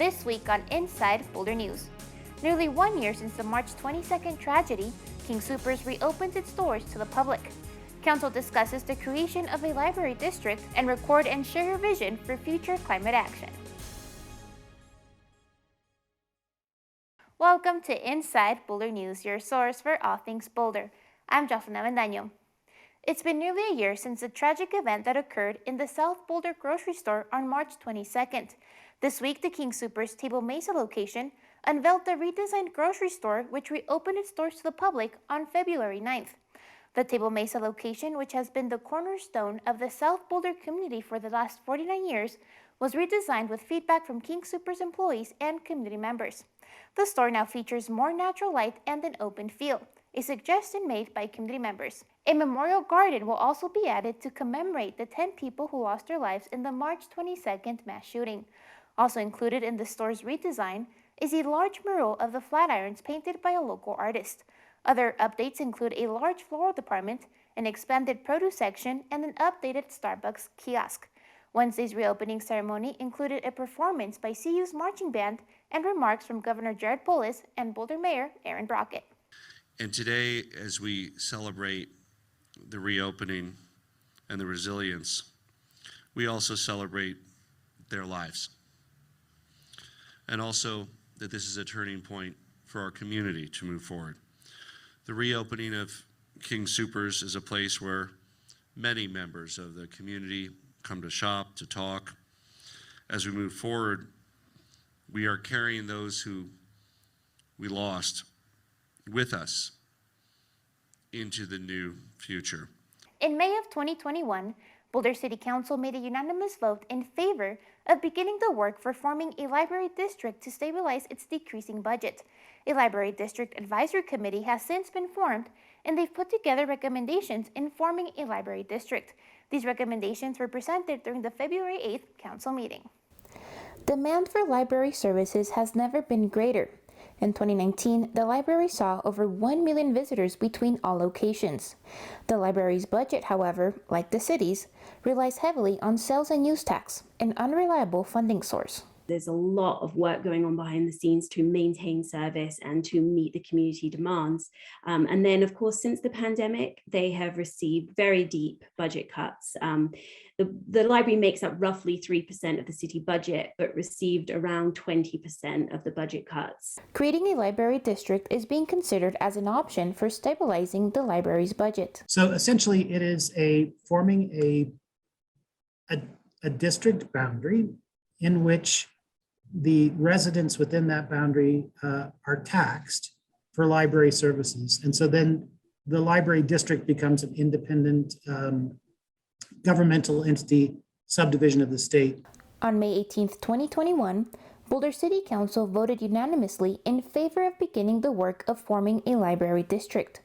This week on Inside Boulder News. Nearly 1 year since the March 22nd tragedy, King Soopers reopens its doors to the public. Council discusses the creation of a library district and record and share your vision for future climate action. Welcome to Inside Boulder News, your source for all things Boulder. I'm Jocelyn Avendaño. It's been nearly a year since the tragic event that occurred in the South Boulder grocery store on March 22nd. This week, the King Soopers Table Mesa location unveiled the redesigned grocery store, which reopened its doors to the public on February 9th. The Table Mesa location, which has been the cornerstone of the South Boulder community for the last 49 years, was redesigned with feedback from King Soopers employees and community members. The store now features more natural light and an open feel, a suggestion made by community members. A memorial garden will also be added to commemorate the 10 people who lost their lives in the March 22nd mass shooting. Also included in the store's redesign is a large mural of the Flatirons painted by a local artist. Other updates include a large floral department, an expanded produce section, and an updated Starbucks kiosk. Wednesday's reopening ceremony included a performance by CU's marching band and remarks from Governor Jared Polis and Boulder Mayor Aaron Brockett. And today, as we celebrate the reopening and the resilience, we also celebrate their lives. And also that this is a turning point for our community to move forward. The reopening of King Soopers is a place where many members of the community come to shop, to talk. As we move forward, we are carrying those who we lost with us into the new future. In May of 2021, Boulder City Council made a unanimous vote in favor of beginning the work for forming a library district to stabilize its decreasing budget. A library district advisory committee has since been formed, and they've put together recommendations in forming a library district. These recommendations were presented during the February 8th council meeting. Demand for library services has never been greater. In 2019, the library saw over 1 million visitors between all locations. The library's budget, however, like the city's, relies heavily on sales and use tax, an unreliable funding source. There's a lot of work going on behind the scenes to maintain service and to meet the community demands. And then, of course, since the pandemic, they have received very deep budget cuts. The library makes up roughly 3% of the city budget, but received around 20% of the budget cuts. Creating a library district is being considered as an option for stabilizing the library's budget. So essentially, it is forming a district boundary in which the residents within that boundary are taxed for library services. And so then the library district becomes an independent governmental entity, subdivision of the state. On May 18th, 2021, Boulder City Council voted unanimously in favor of beginning the work of forming a library district.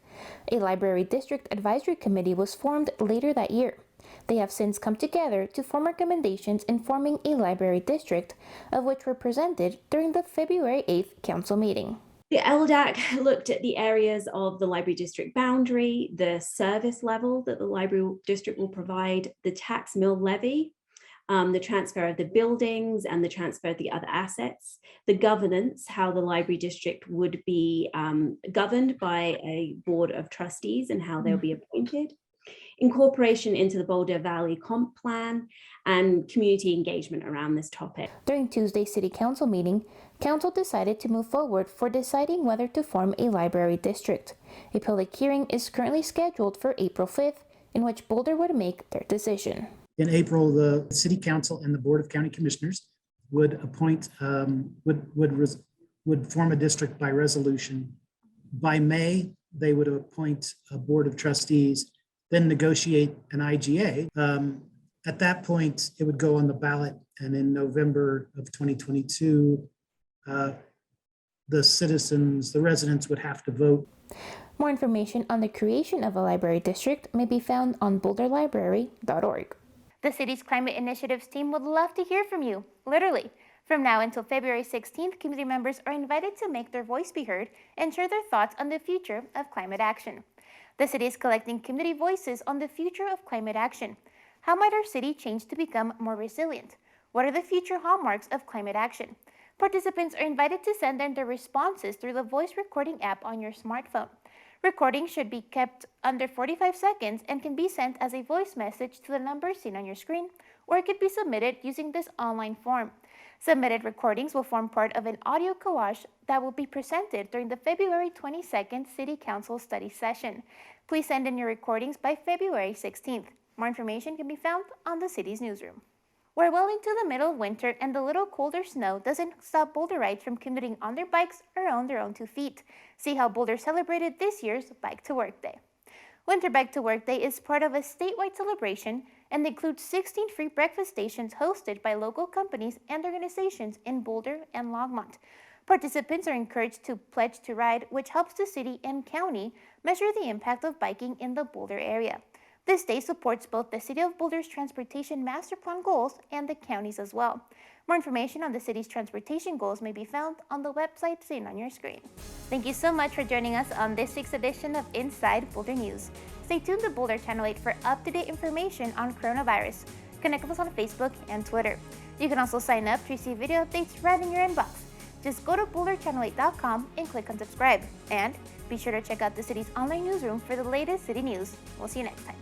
A library district advisory committee was formed later that year. They have since come together to form recommendations in forming a library district, of which were presented during the February 8th council meeting. The LDAC looked at the areas of the library district boundary, the service level that the library district will provide, the tax mill levy, the transfer of the buildings and the transfer of the other assets, the governance, how the library district would be governed by a board of trustees and how they'll be appointed, incorporation into the Boulder Valley Comp Plan, and community engagement around this topic. During Tuesday's City Council meeting, Council decided to move forward for deciding whether to form a library district. A public hearing is currently scheduled for April 5th, in which Boulder would make their decision. In April, the City Council and the Board of County Commissioners would appoint, would form a district by resolution. By May, they would appoint a Board of Trustees, then negotiate an IGA. At that point, it would go on the ballot, and in November of 2022, the residents would have to vote. More information on the creation of a library district may be found on boulderlibrary.org. The city's climate initiatives team would love to hear from you, literally. From now until February 16th, community members are invited to make their voice be heard and share their thoughts on the future of climate action. The city is collecting community voices on the future of climate action. How might our city change to become more resilient? What are the future hallmarks of climate action? Participants are invited to send in their responses through the voice recording app on your smartphone. Recordings should be kept under 45 seconds and can be sent as a voice message to the number seen on your screen, or it could be submitted using this online form. Submitted recordings will form part of an audio collage that will be presented during the February 22nd City Council study session. Please send in your recordings by February 16th. More information can be found on the city's newsroom. We're well into the middle of winter, and the little colder snow doesn't stop Boulderites from commuting on their bikes or on their own 2 feet. See how Boulder celebrated this year's Bike to Work Day. Winter Bike to Work Day is part of a statewide celebration and includes 16 free breakfast stations hosted by local companies and organizations in Boulder and Longmont. Participants are encouraged to pledge to ride, which helps the city and county measure the impact of biking in the Boulder area. This day supports both the City of Boulder's Transportation Master Plan goals and the county's as well. More information on the city's transportation goals may be found on the website seen on your screen. Thank you so much for joining us on this week's edition of Inside Boulder News. Stay tuned to Boulder Channel 8 for up-to-date information on coronavirus. Connect with us on Facebook and Twitter. You can also sign up to receive video updates right in your inbox. Just go to boulderchannel8.com and click on subscribe. And be sure to check out the city's online newsroom for the latest city news. We'll see you next time.